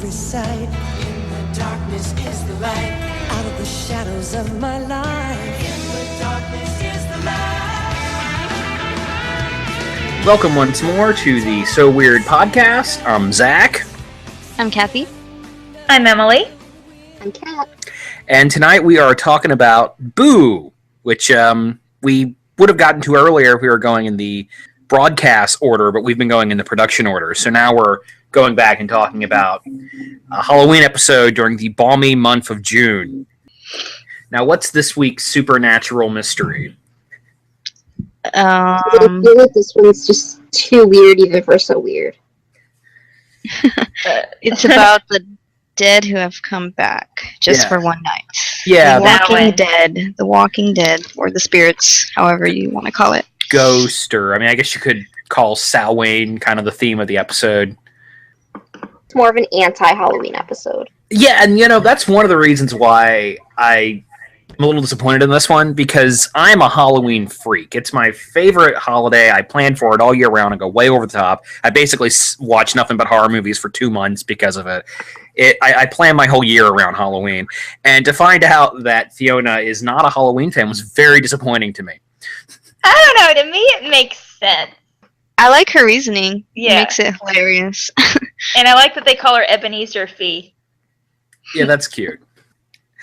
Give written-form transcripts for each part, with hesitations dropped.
every sight. In the darkness is the light. Out of the shadows of my life. In the darkness is the light. Welcome once more to the So Weird podcast. I'm Zach. I'm Kathy. I'm Emily. I'm Kat. And tonight we are talking about Boo, which we would have gotten to earlier if we were going in the broadcast order, but we've been going in the production order. So now we're going back and talking about a Halloween episode during the balmy month of June. Now, what's this week's supernatural mystery? I feel like this one's just too weird even for so weird. It's about the dead who have come back just for one night. Yeah, The Walking Dead, or the spirits, however you want to call it. Ghost, or I guess you could call Samhain kind of the theme of the episode. It's more of an anti-Halloween episode. Yeah, and that's one of the reasons why I'm a little disappointed in this one, because I'm a Halloween freak. It's my favorite holiday. I plan for it all year round and go way over the top. I basically watch nothing but horror movies for 2 months because of it. I plan my whole year around Halloween. And to find out that Fiona is not a Halloween fan was very disappointing to me. I don't know. To me, it makes sense. I like her reasoning. Yeah. It makes it hilarious. And I like that they call her Ebenezer Fee. Yeah, that's cute.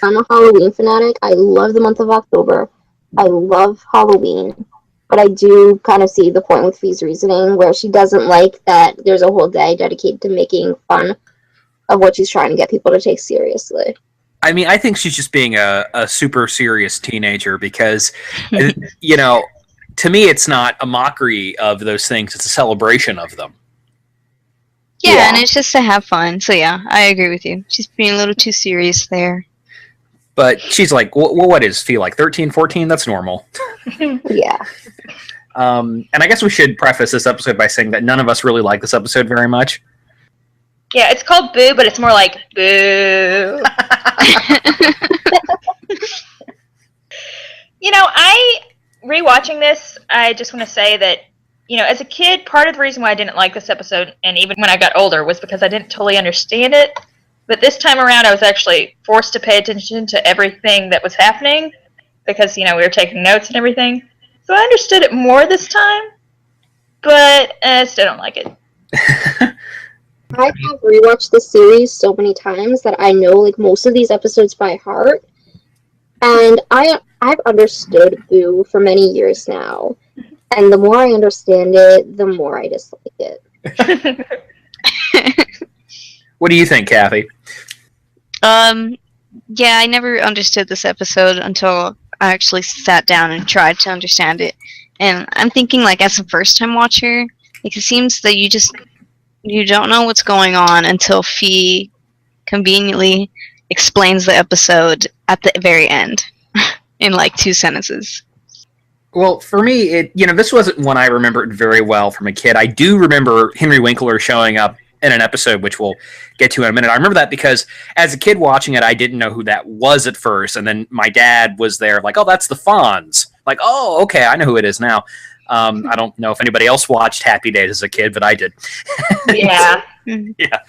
I'm a Halloween fanatic. I love the month of October. I love Halloween. But I do kind of see the point with Fee's reasoning, where she doesn't like that there's a whole day dedicated to making fun of what she's trying to get people to take seriously. I think she's just being a super serious teenager because, to me, it's not a mockery of those things. It's a celebration of them. Yeah, and it's just to have fun. So yeah, I agree with you. She's being a little too serious there. But she's like, well, what is Fee, like 13, 14? That's normal. Yeah. And I guess we should preface this episode by saying that none of us really like this episode very much. Yeah, it's called Boo, but it's more like Boo. Rewatching this, I just want to say that, as a kid, part of the reason why I didn't like this episode, and even when I got older, was because I didn't totally understand it. But this time around, I was actually forced to pay attention to everything that was happening because, we were taking notes and everything. So I understood it more this time, but I still don't like it. I have rewatched the series so many times that I know most of these episodes by heart. And I've understood Boo for many years now. And the more I understand it, the more I dislike it. What do you think, Kathy? Yeah, I never understood this episode until I actually sat down and tried to understand it. And I'm thinking, as a first-time watcher, it seems that you don't know what's going on until Fee conveniently explains the episode at the very end in 2 sentences. Well, for me, this wasn't one I remembered very well from a kid. I do remember Henry Winkler showing up in an episode, which we'll get to in a minute. I remember that because as a kid watching it, I didn't know who that was at first. And then my dad was there oh, that's the Fonz. Oh, okay, I know who it is now. I don't know if anybody else watched Happy Days as a kid, but I did. Yeah. Yeah.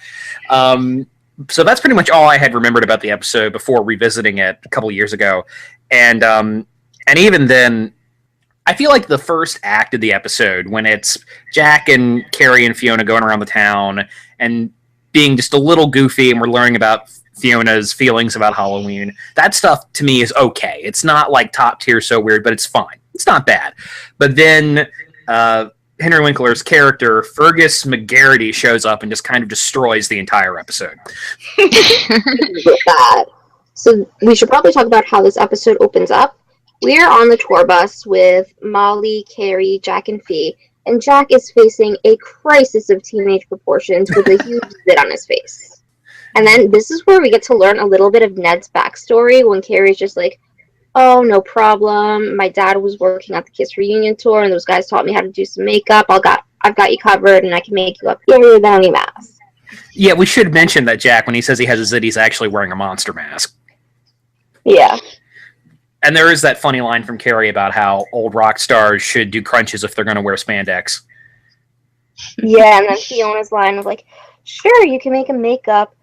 So that's pretty much all I had remembered about the episode before revisiting it a couple years ago. And even then, I feel like the first act of the episode, when it's Jack and Carrie and Fiona going around the town and being just a little goofy, and we're learning about Fiona's feelings about Halloween, that stuff to me is okay. It's not top tier so weird, but it's fine. It's not bad. But then Henry Winkler's character, Fergus McGarity, shows up and just kind of destroys the entire episode. So we should probably talk about how this episode opens up. We are on the tour bus with Molly, Carrie, Jack, and Fee, and Jack is facing a crisis of teenage proportions with a huge zit on his face. And then this is where we get to learn a little bit of Ned's backstory when Carrie's just oh, no problem. My dad was working at the Kiss reunion tour, and those guys taught me how to do some makeup. I've got you covered, and I can make you up here without any mask. Yeah, we should mention that Jack, when he says he has a zit, he's actually wearing a monster mask. Yeah. And there is that funny line from Carrie about how old rock stars should do crunches if they're going to wear spandex. Yeah, and then Fiona's line of sure, you can make him makeup,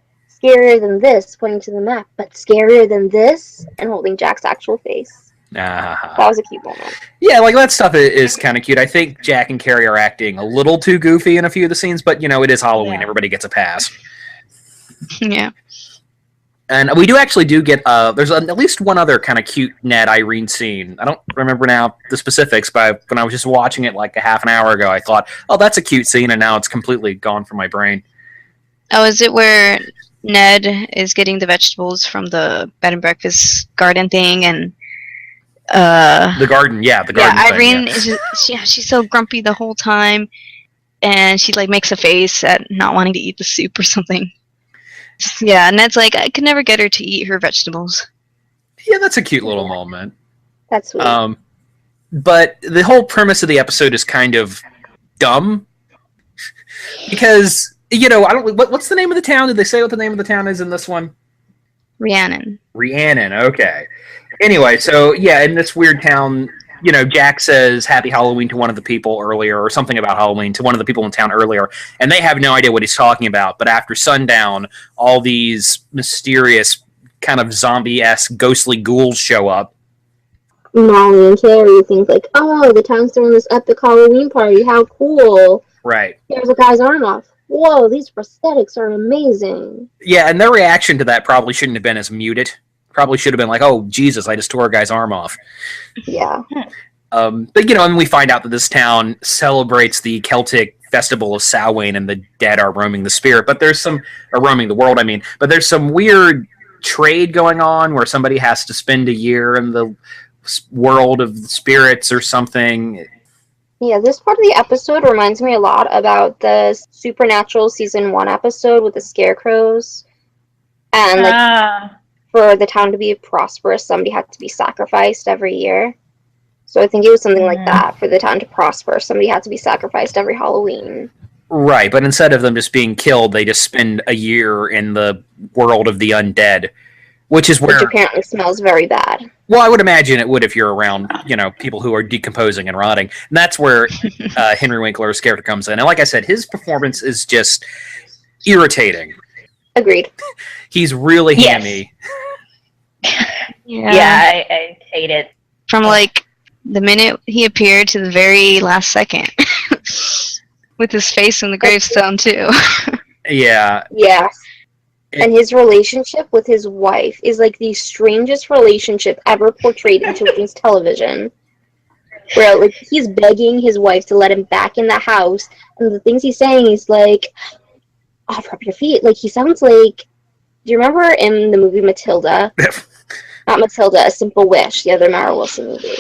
scarier than this, pointing to the map, but scarier than this, and holding Jack's actual face. That was a cute moment. Yeah, like that stuff is kind of cute. I think Jack and Carrie are acting a little too goofy in a few of the scenes, but it is Halloween. Yeah. Everybody gets a pass. Yeah. And we do get there's at least one other kind of cute Ned Irene scene. I don't remember now the specifics, but when I was just watching it like a half an hour ago, I thought, oh, that's a cute scene, and now it's completely gone from my brain. Oh, is it where Ned is getting the vegetables from the bed and breakfast garden thing, and the garden thing, Irene is just, she's so grumpy the whole time, and she like makes a face at not wanting to eat the soup or something. Yeah, Ned's like, I could never get her to eat her vegetables. Yeah, that's a cute little moment. That's sweet. But the whole premise of the episode is kind of dumb because I don't. What's the name of the town? Did they say what the name of the town is in this one? Rhiannon. Okay. Anyway, so yeah, in this weird town, Jack says Happy Halloween to one of the people earlier, or something about Halloween to one of the people in town earlier, and they have no idea what he's talking about. But after sundown, all these mysterious, kind of zombie-esque, ghostly ghouls show up. Molly and Carrie think like, oh, the town's throwing this epic Halloween party. How cool. Right. Here's a guy's arm off. Whoa, these prosthetics are amazing. Yeah, and their reaction to that probably shouldn't have been as muted. Probably should have been like, oh, Jesus, I just tore a guy's arm off. Yeah. But, and we find out that this town celebrates the Celtic festival of Samhain and the dead are roaming the spirit. But there's roaming the world, But there's some weird trade going on where somebody has to spend a year in the world of the spirits or something. Yeah, this part of the episode reminds me a lot about the Supernatural Season 1 episode with the scarecrows. And, for the town to be prosperous, somebody had to be sacrificed every year. So I think it was something like that. For the town to prosper, somebody had to be sacrificed every Halloween. Right, but instead of them just being killed, they just spend a year in the world of the undead. Which apparently smells very bad. Well, I would imagine it would if you're around, people who are decomposing and rotting. And that's where Henry Winkler's character comes in. And like I said, his performance is just irritating. Agreed. He's really hammy. Yeah, I hate it. From like the minute he appeared to the very last second. With his face in the gravestone too. Yeah. Yes. And his relationship with his wife is like the strangest relationship ever portrayed in children's television. Where like he's begging his wife to let him back in the house, and the things he's saying is like, offer up your feet. Like he sounds like, do you remember in the movie Matilda? Not Matilda, A Simple Wish, the other Mara Wilson movie.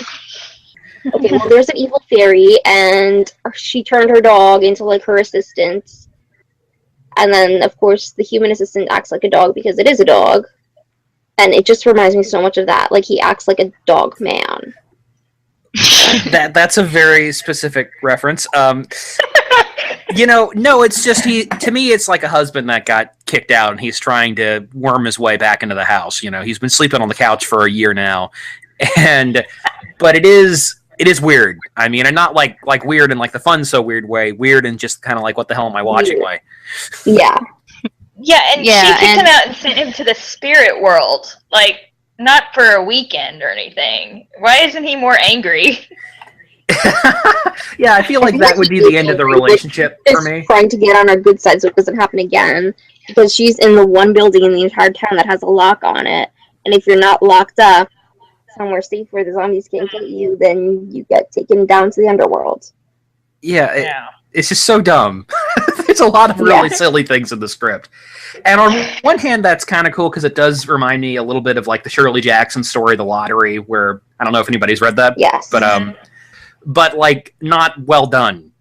Okay, well there's an evil fairy and she turned her dog into like her assistant. And then, of course, the human assistant acts like a dog because it is a dog. And it just reminds me so much of that. Like, he acts like a dog man. That's a very specific reference. No, it's just to me, it's like a husband that got kicked out and he's trying to worm his way back into the house. He's been sleeping on the couch for a year now. But it is weird. And not like weird in like the fun so weird way. Weird and just kind of like, what the hell am I watching way. Yeah. Yeah, and she kicked him out and sent him to the spirit world. Like, not for a weekend or anything. Why isn't he more angry? Yeah, I feel like that would be the end of the relationship for me. Trying to get on our good side so it doesn't happen again. Because she's in the one building in the entire town that has a lock on it. And if you're not locked up somewhere safe where the zombies can't get you, then you get taken down to the underworld. Yeah, it's just so dumb. There's a lot of really silly things in the script. And on one hand, that's kind of cool because it does remind me a little bit of like the Shirley Jackson story, The Lottery, where I don't know if anybody's read that. Yes. But like not well done.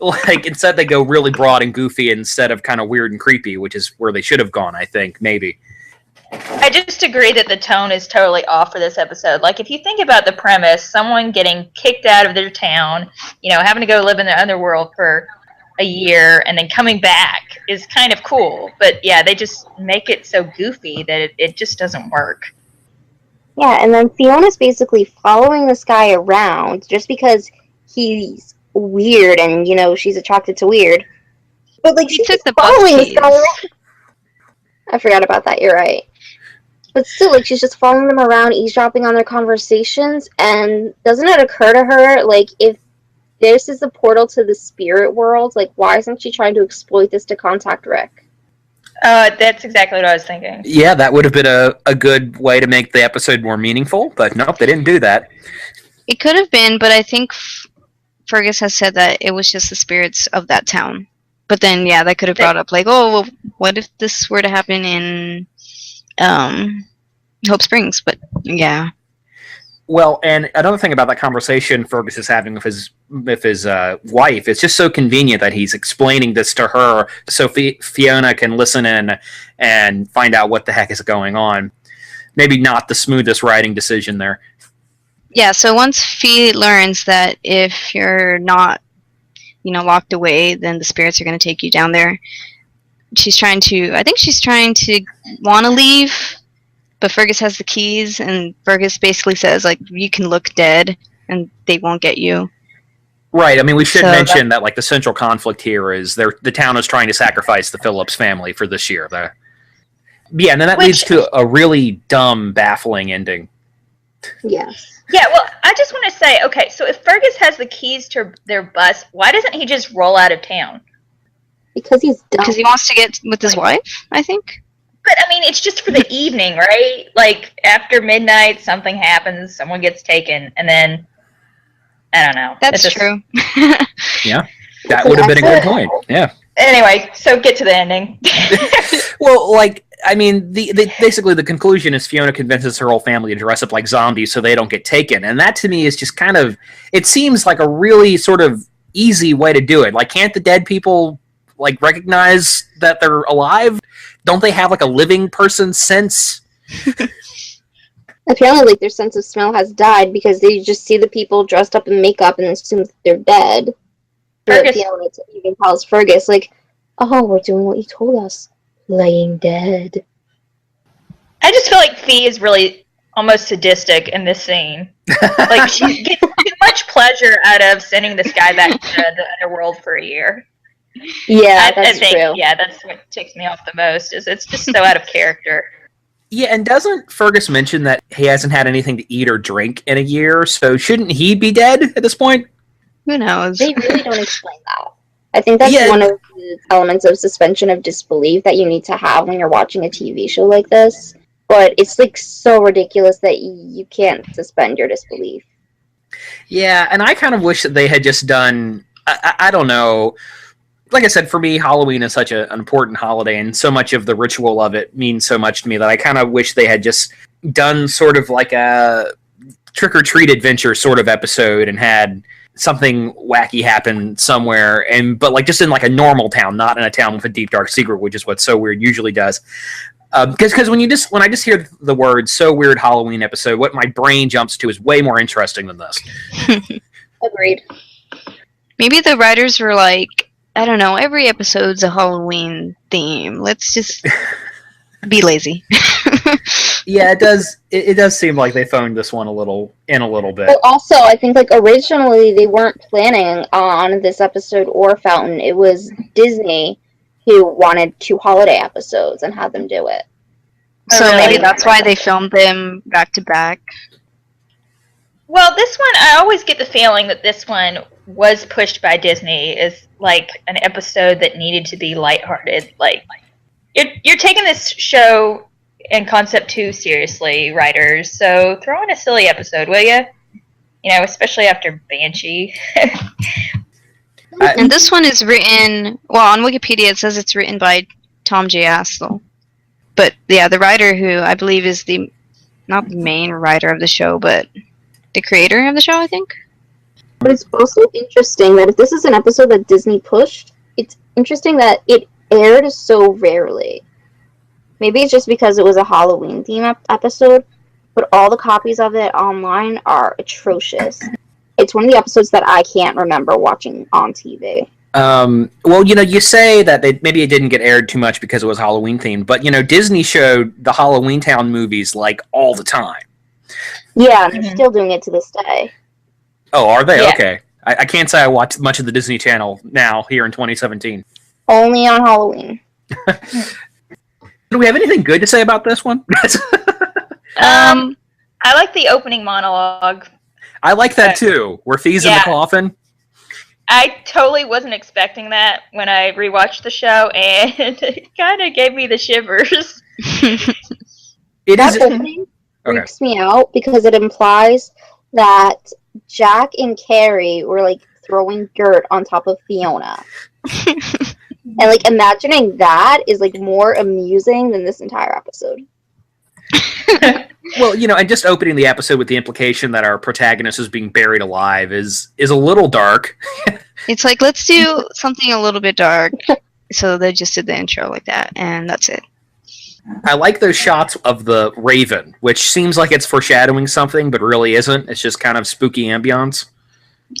Like instead they go really broad and goofy instead of kind of weird and creepy, which is where they should have gone, I think, maybe. I just agree that the tone is totally off for this episode. Like, if you think about the premise, someone getting kicked out of their town, having to go live in the underworld for a year and then coming back is kind of cool. But, yeah, they just make it so goofy that it just doesn't work. Yeah, and then Fiona's basically following this guy around just because he's weird and, she's attracted to weird. But, like, she's took the following bus this guy around. I forgot about that. You're right. But still, like, she's just following them around, eavesdropping on their conversations, and doesn't it occur to her, like, if this is a portal to the spirit world, like, why isn't she trying to exploit this to contact Rick? That's exactly what I was thinking. Yeah, that would have been a good way to make the episode more meaningful, but nope, they didn't do that. It could have been, but I think Fergus has said that it was just the spirits of that town. But then, yeah, that could have brought up, like, oh, well, what if this were to happen in Hope Springs? But, yeah. Well, and another thing about that conversation Fergus is having with his wife, it's just so convenient that he's explaining this to her so Fiona can listen in and find out what the heck is going on. Maybe not the smoothest writing decision there. Yeah, so once Fee learns that if you're not, locked away, then the spirits are going to take you down there, I think she's trying to want to leave, but Fergus has the keys, and Fergus basically says, like, you can look dead, and they won't get you. Right, I mean, we should mention that, like, the central conflict here is the town is trying to sacrifice the Phillips family for this year. Yeah, and then that leads to a really dumb, baffling ending. Yes. Yeah, well, I just want to say, okay, so if Fergus has the keys to their bus, why doesn't he just roll out of town? Because he's dumb. Because he wants to get with his wife, I think. But, I mean, it's just for the evening, right? Like, after midnight, something happens, someone gets taken, and then, I don't know. That's true. Yeah, that would have been a good point, yeah. Anyway, so get to the ending. Well, like, I mean, basically the conclusion is Fiona convinces her whole family to dress up like zombies so they don't get taken. And that, to me, is just kind of, it seems like a really sort of easy way to do it. Like, can't the dead people, like, recognize that they're alive? Don't they have, like, a living person sense? Apparently, like, their sense of smell has died because they just see the people dressed up in makeup and assume that they're dead. Fergus. Fiona even tells Fergus, like, oh, we're doing what you told us. Laying dead. I just feel like Fee is really almost sadistic in this scene. Like, she gets too much pleasure out of sending this guy back to the underworld for a year. Yeah, I think, true. Yeah, that's what ticks me off the most, is it's just so out of character. Yeah, and doesn't Fergus mention that he hasn't had anything to eat or drink in a year, so shouldn't he be dead at this point? Who knows? They really don't explain that. I think that's one of the elements of suspension of disbelief that you need to have when you're watching a TV show like this. But it's, like, so ridiculous that you can't suspend your disbelief. Yeah, and I kind of wish that they had just done, I don't know, like I said, for me, Halloween is such an important holiday, and so much of the ritual of it means so much to me that I kind of wish they had just done sort of like a trick-or-treat adventure sort of episode and had something wacky happen somewhere, but like just in like a normal town, not in a town with a deep dark secret, which is what So Weird usually does. Because when I just hear the word So Weird Halloween episode, what my brain jumps to is way more interesting than this. Agreed. Maybe the writers were like, I don't know, every episode's a Halloween theme. Let's just be lazy. Yeah, it does. It does seem like they phoned this one a little bit. But also, I think, like, originally they weren't planning on this episode or Fountain. It was Disney who wanted 2 holiday episodes and had them do it. So maybe that's why they filmed them back to back. Well, this one, I always get the feeling that this one was pushed by Disney as, like, an episode that needed to be lighthearted. Like, you're taking this show and concept too seriously, writers, so throw in a silly episode, will you? You know, especially after Banshee. And this one is written, well, on Wikipedia it says it's written by Tom J. Astle. But, yeah, the writer who I believe is not the main writer of the show, but the creator of the show, I think. But it's also interesting that if this is an episode that Disney pushed, it's interesting that it aired so rarely. Maybe it's just because it was a Halloween theme episode, but all the copies of it online are atrocious. It's one of the episodes that I can't remember watching on TV. Well, you know, you say that maybe it didn't get aired too much because it was Halloween themed, but, you know, Disney showed the Halloweentown movies, like, all the time. Yeah, and they're still doing it to this day. Oh, are they? Yeah. Okay. I can't say I watch much of the Disney Channel now, here in 2017. Only on Halloween. Do we have anything good to say about this one? I like the opening monologue. I like that too. Where Fee's in the coffin. I totally wasn't expecting that when I rewatched the show, and it kind of gave me the shivers. That opening freaks me out because it implies that Jack and Carrie were like throwing dirt on top of Fiona. And like imagining that is like more amusing than this entire episode. Well, and just opening the episode with the implication that our protagonist is being buried alive is a little dark. It's like, let's do something a little bit dark. So they just did the intro like that, and that's it. I like those shots of the Raven, which seems like it's foreshadowing something, but really isn't. It's just kind of spooky ambiance.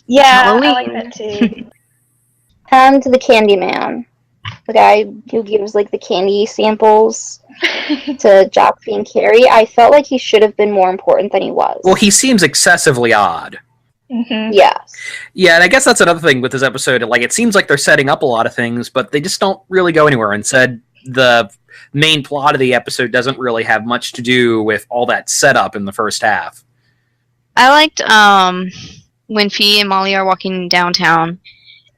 Yeah, Halloween. I like that too. And the Candyman, the guy who gives like the candy samples to Jack and Carrie. I felt like he should have been more important than he was. Well, he seems excessively odd. Mm-hmm. Yes. Yeah, and I guess that's another thing with this episode. Like, it seems like they're setting up a lot of things, but they just don't really go anywhere. Instead, the main plot of the episode doesn't really have much to do with all that setup in the first half. I liked when Fee and Molly are walking downtown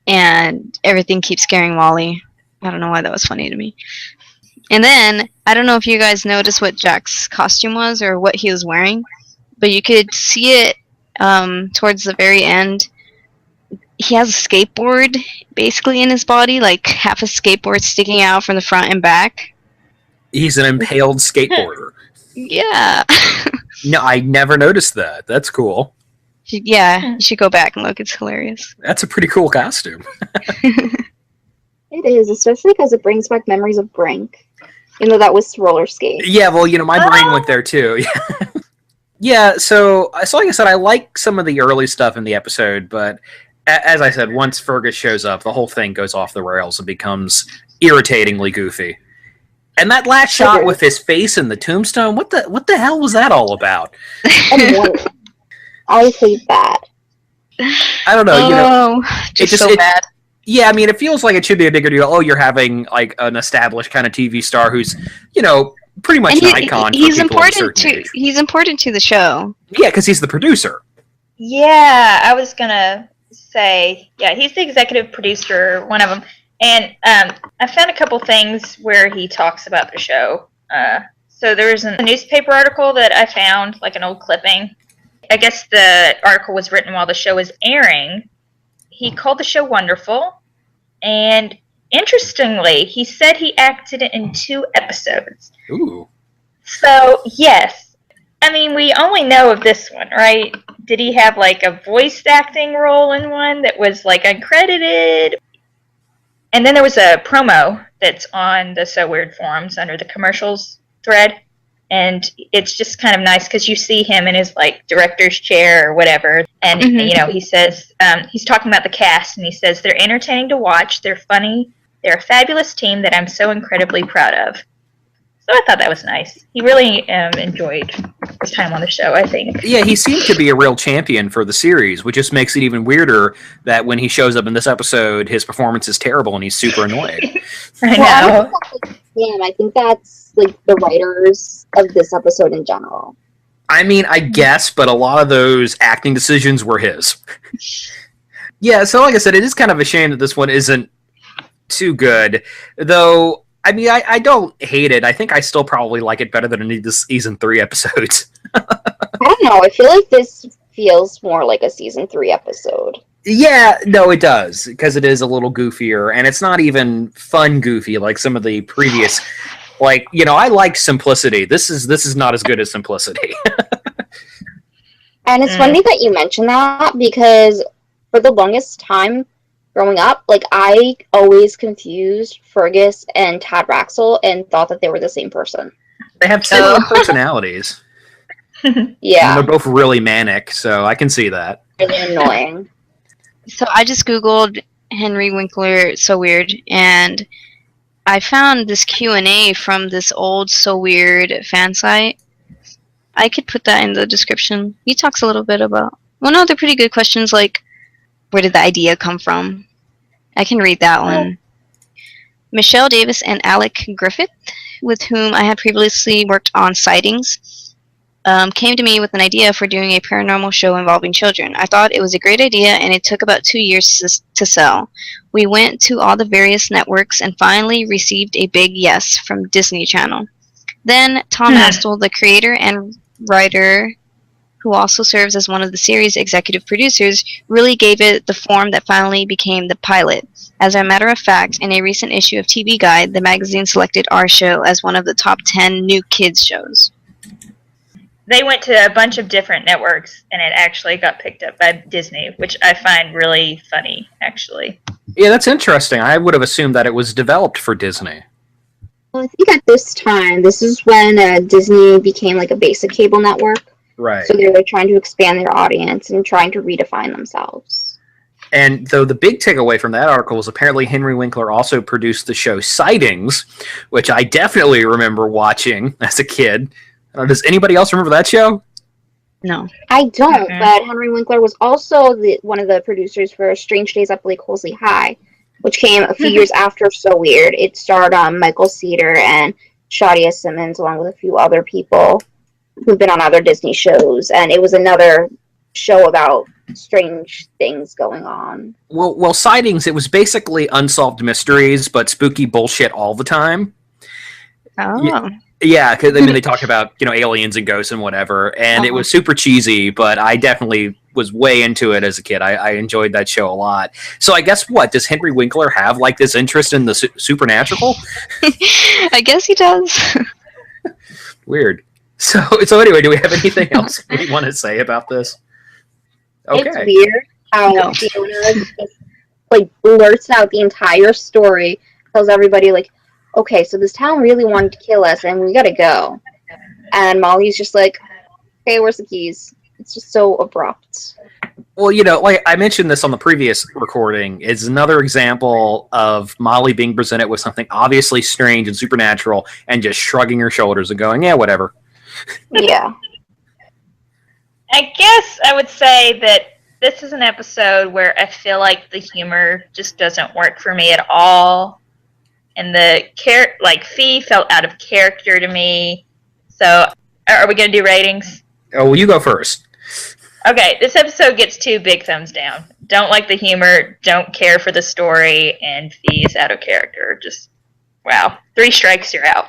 and everything keeps scaring Molly. I don't know why that was funny to me. And then, I don't know if you guys noticed what Jack's costume was or what he was wearing, but you could see it towards the very end. He has a skateboard basically in his body, like half a skateboard sticking out from the front and back. He's an impaled skateboarder. Yeah. No, I never noticed that. That's cool. Yeah, you should go back and look. It's hilarious. That's a pretty cool costume. It is, especially because it brings back memories of Brink. Even though that was roller skate. Yeah, well, my brain went there too. Yeah, so like I said, I like some of the early stuff in the episode, but as I said, once Fergus shows up, the whole thing goes off the rails and becomes irritatingly goofy. And that last shot with his face in the tombstone, what the hell was that all about? I hate that. I don't know, just so bad. Yeah, I mean, it feels like it should be a bigger deal. Oh, you're having like an established kind of TV star who's, pretty much an icon. He's important to. He's important to the show. Yeah, because he's the producer. Yeah, I was gonna say, he's the executive producer, one of them, and I found a couple things where he talks about the show. So there's a newspaper article that I found, like an old clipping. I guess the article was written while the show was airing. He called the show wonderful, and interestingly, he said he acted in 2 episodes. Ooh. So, yes. I mean, we only know of this one, right? Did he have, like, a voice acting role in one that was, like, uncredited? And then there was a promo that's on the So Weird forums under the commercials thread. And it's just kind of nice because you see him in his, like, director's chair or whatever. And, he says, he's talking about the cast, and he says, they're entertaining to watch, they're funny, they're a fabulous team that I'm so incredibly proud of. So I thought that was nice. He really enjoyed his time on the show, I think. Yeah, he seemed to be a real champion for the series, which just makes it even weirder that when he shows up in this episode, his performance is terrible and he's super annoyed. I know. I think that's like the writers of this episode in general. I mean, I guess, but a lot of those acting decisions were his. Yeah, so like I said, it is kind of a shame that this one isn't too good, though. I mean, I don't hate it. I think I still probably like it better than any of the season 3 episodes. I don't know. I feel like this feels more like a season 3 episode. Yeah, no, it does, because it is a little goofier, and it's not even fun goofy like some of the previous. Like, I like Simplicity. This is not as good as Simplicity. And it's funny that you mentioned that, because for the longest time growing up, like, I always confused Fergus and Tad Raxel and thought that they were the same person. They have similar personalities. Yeah. And they're both really manic, so I can see that. Really annoying. So I just Googled Henry Winkler So Weird, and I found this Q&A from this old So Weird fan site. I could put that in the description. He talks a little bit about... Well, no, they're pretty good questions, like, where did the idea come from? I can read that one. Michelle Davis and Alec Griffith, with whom I had previously worked on Sightings, came to me with an idea for doing a paranormal show involving children. I thought it was a great idea, and it took about 2 years to sell. We went to all the various networks and finally received a big yes from Disney Channel. Then Tom Astle, the creator and writer, who also serves as one of the series' executive producers, really gave it the form that finally became the pilot. As a matter of fact, in a recent issue of TV Guide, the magazine selected our show as one of the top 10 new kids shows. They went to a bunch of different networks, and it actually got picked up by Disney, which I find really funny, actually. Yeah, that's interesting. I would have assumed that it was developed for Disney. Well, I think at this time, this is when Disney became like a basic cable network. Right. So they were trying to expand their audience and trying to redefine themselves. And though the big takeaway from that article was apparently Henry Winkler also produced the show Sightings, which I definitely remember watching as a kid. Does anybody else remember that show? No. I don't, but Henry Winkler was also one of the producers for Strange Days at Blake Holsley High, which came a few years after So Weird. It starred Michael Cedar and Shadia Simmons, along with a few other people who've been on other Disney shows, and it was another show about strange things going on. Well, Sightings, it was basically unsolved mysteries, but spooky bullshit all the time. Oh. Yeah, because they talk about aliens and ghosts and whatever, and it was super cheesy, but I definitely was way into it as a kid. I enjoyed that show a lot. So I guess does Henry Winkler have like this interest in the supernatural? I guess he does. Weird. So anyway, do we have anything else we want to say about this? Okay. It's weird how Fiona just blurts out the entire story, tells everybody okay, so this town really wanted to kill us, and we gotta go. And Molly's just like, okay, where's the keys? It's just so abrupt. Well, like I mentioned this on the previous recording, is another example of Molly being presented with something obviously strange and supernatural and just shrugging her shoulders and going, yeah, whatever. Yeah. I guess I would say that this is an episode where I feel like the humor just doesn't work for me at all. And the Fee felt out of character to me. So, are we going to do ratings? Oh, well, you go first. Okay, this episode gets 2 big thumbs down. Don't like the humor, don't care for the story, and Fee is out of character. Just, wow. 3 strikes, you're out.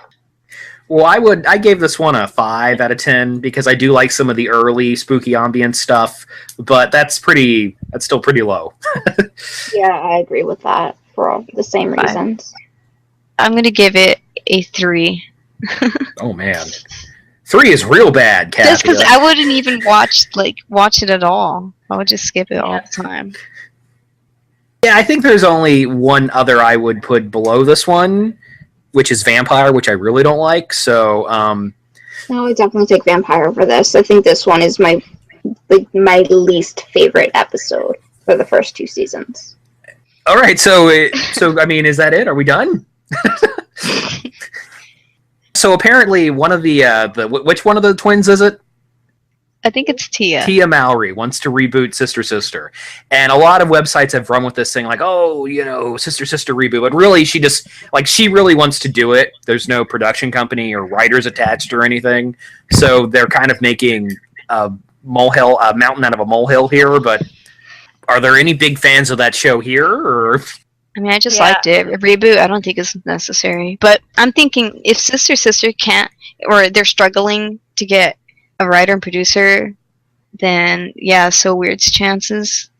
Well, I gave this one a 5 out of 10 because I do like some of the early spooky ambient stuff, but that's still pretty low. Yeah, I agree with that for all the same reasons. I'm going to give it a 3. Oh, man. 3 is real bad, Kathy. Just because I wouldn't even watch it at all. I would just skip it all the time. Yeah, I think there's only one other I would put below this one, which is Vampire, which I really don't like. So, No, I definitely take Vampire over this. I think this one is my least favorite episode for the first 2 seasons. All right, so I mean, is that it? Are we done? So apparently, one of which one of the twins is it? I think it's Tia. Tia Mowry wants to reboot Sister Sister, and a lot of websites have run with this thing like, oh, Sister Sister reboot, but really she really wants to do it. There's no production company or writers attached or anything, so they're kind of making a mountain out of a molehill here. But are there any big fans of that show here, or? I mean, I just liked it. A reboot, I don't think is necessary. But I'm thinking if Sister Sister can't, or they're struggling to get a writer and producer, then So Weird's chances.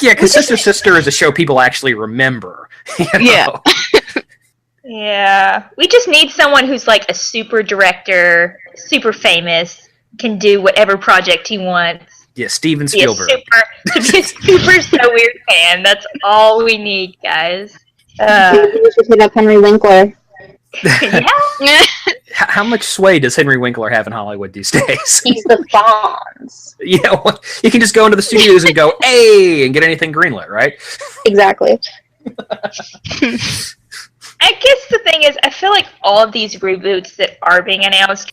Yeah, because Sister Sister is a show people actually remember. Yeah. Yeah. We just need someone who's like a super director, super famous, can do whatever project he wants. Yeah, Steven Spielberg. To be a super So Weird fan. That's all we need, guys. We should hit up Henry Winkler. Yeah. How much sway does Henry Winkler have in Hollywood these days? He's the Fonz. Yeah, you can just go into the studios and go, hey, and get anything greenlit, right? Exactly. I guess the thing is, I feel like all of these reboots that are being announced,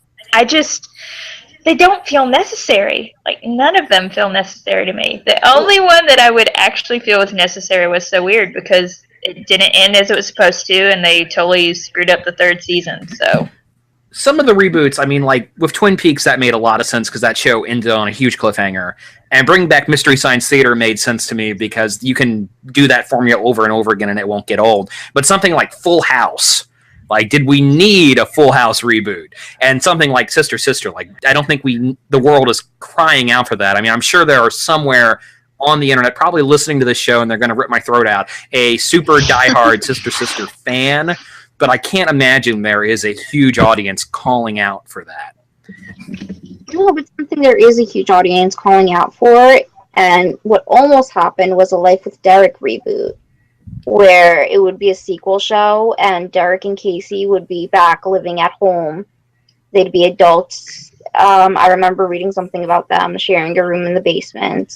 they don't feel necessary. Like, none of them feel necessary to me. The only one that I would actually feel was necessary was So Weird, because it didn't end as it was supposed to, and they totally screwed up the third season. So some of the reboots, I mean, like with Twin Peaks, that made a lot of sense because that show ended on a huge cliffhanger. And bringing back Mystery Science Theater made sense to me because you can do that formula over and over again and it won't get old. But something like Full House, like, did we need a Full House reboot? And something like Sister Sister, like, I don't think the world is crying out for that. I mean, I'm sure there are somewhere on the internet probably listening to this show and they're going to rip my throat out, a super diehard Sister Sister fan. But I can't imagine there is a huge audience calling out for that. No, but something there is a huge audience calling out for. And what almost happened was a Life with Derek reboot, where it would be a sequel show, and Derek and Casey would be back living at home. They'd be adults. I remember reading something about them sharing a room in the basement.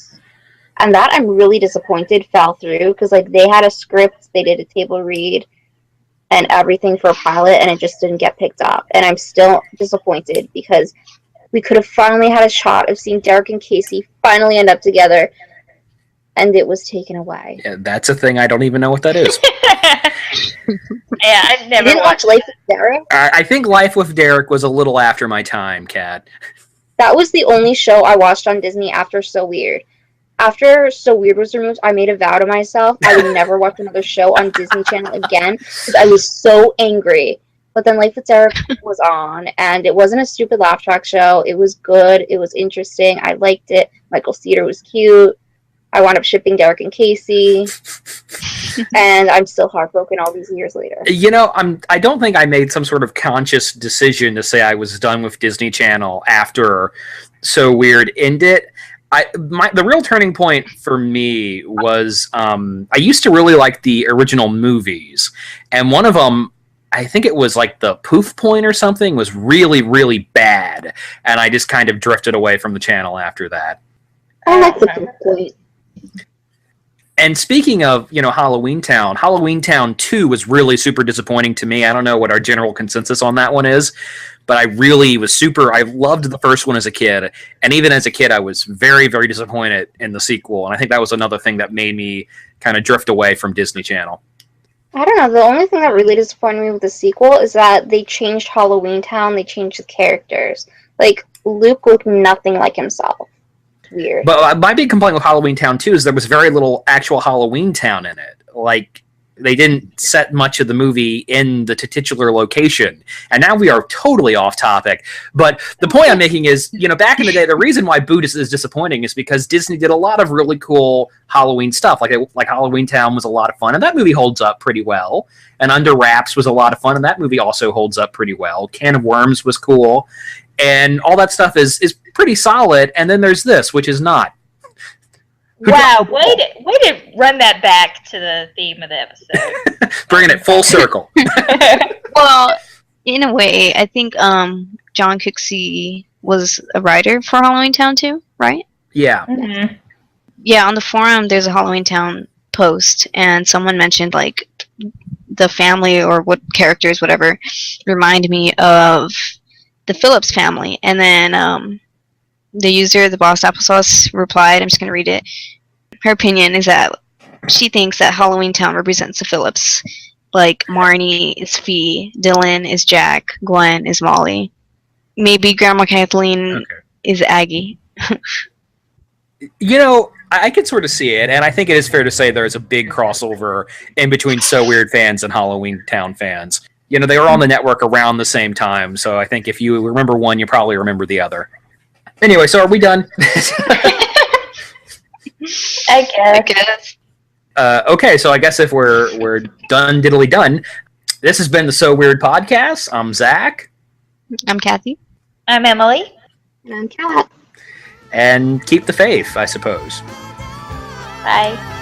And that, I'm really disappointed, fell through, because like they had a script, they did a table read, and everything for a pilot, and it just didn't get picked up. And I'm still disappointed because we could have finally had a shot of seeing Derek and Casey finally end up together, and it was taken away. Yeah, that's a thing I don't even know what that is. yeah, I never You didn't watch Life with Derek? I think Life with Derek was a little after my time, Kat. That was the only show I watched on Disney after So Weird. After So Weird was removed, I made a vow to myself I would never watch another show on Disney Channel again because I was so angry. But then Life with Derek was on, and it wasn't a stupid laugh track show. It was good. It was interesting. I liked it. Michael Cedar was cute. I wound up shipping Derek and Casey. And I'm still heartbroken all these years later. You know, I don't think I made some sort of conscious decision to say I was done with Disney Channel after So Weird ended. The real turning point for me was I used to really like the original movies, and one of them, I think it was like the Poof Point or something, was really, really bad, and I just kind of drifted away from the channel after that. I like the Poof Point. And speaking of, Halloweentown, Halloweentown 2 was really super disappointing to me. I don't know what our general consensus on that one is, but I really was I loved the first one as a kid, and even as a kid, I was very, very disappointed in the sequel, and I think that was another thing that made me kind of drift away from Disney Channel. I don't know. The only thing that really disappointed me with the sequel is that they changed Halloweentown. They changed the characters. Like, Luke looked nothing like himself. Weird. But my big complaint with Halloweentown 2 is there was very little actual Halloweentown in it. Like, they didn't set much of the movie in the titular location. And now we are totally off topic. But the point I'm making is, back in the day, the reason why Boot is disappointing is because Disney did a lot of really cool Halloween stuff. Like Halloweentown was a lot of fun, and that movie holds up pretty well. And Under Wraps was a lot of fun, and that movie also holds up pretty well. Can of Worms was cool. And all that stuff is pretty solid. And then there's this, which is not. Wow, way to run that back to the theme of the episode. Bringing it full circle. Well, in a way, I think John Cooksey was a writer for Halloweentown too, right? Yeah. Mm-hmm. Yeah, on the forum, there's a Halloweentown post, and someone mentioned, like, the family or what characters, whatever, remind me of the Phillips family. And then the user, the Boss Applesauce, replied, I'm just going to read it. Her opinion is that she thinks that Halloweentown represents the Phillips. Like, Marnie is Fee, Dylan is Jack, Gwen is Molly. Maybe Grandma Kathleen is Aggie. I could sort of see it, and I think it is fair to say there is a big crossover in between So Weird fans and Halloweentown fans. They were on the network around the same time, so I think if you remember one, you probably remember the other. Anyway, so are we done? I guess. Okay, so I guess if we're done diddly done, this has been the So Weird podcast. I'm Zach. I'm Kathy. I'm Emily. And I'm Kat. And keep the faith, I suppose. Bye.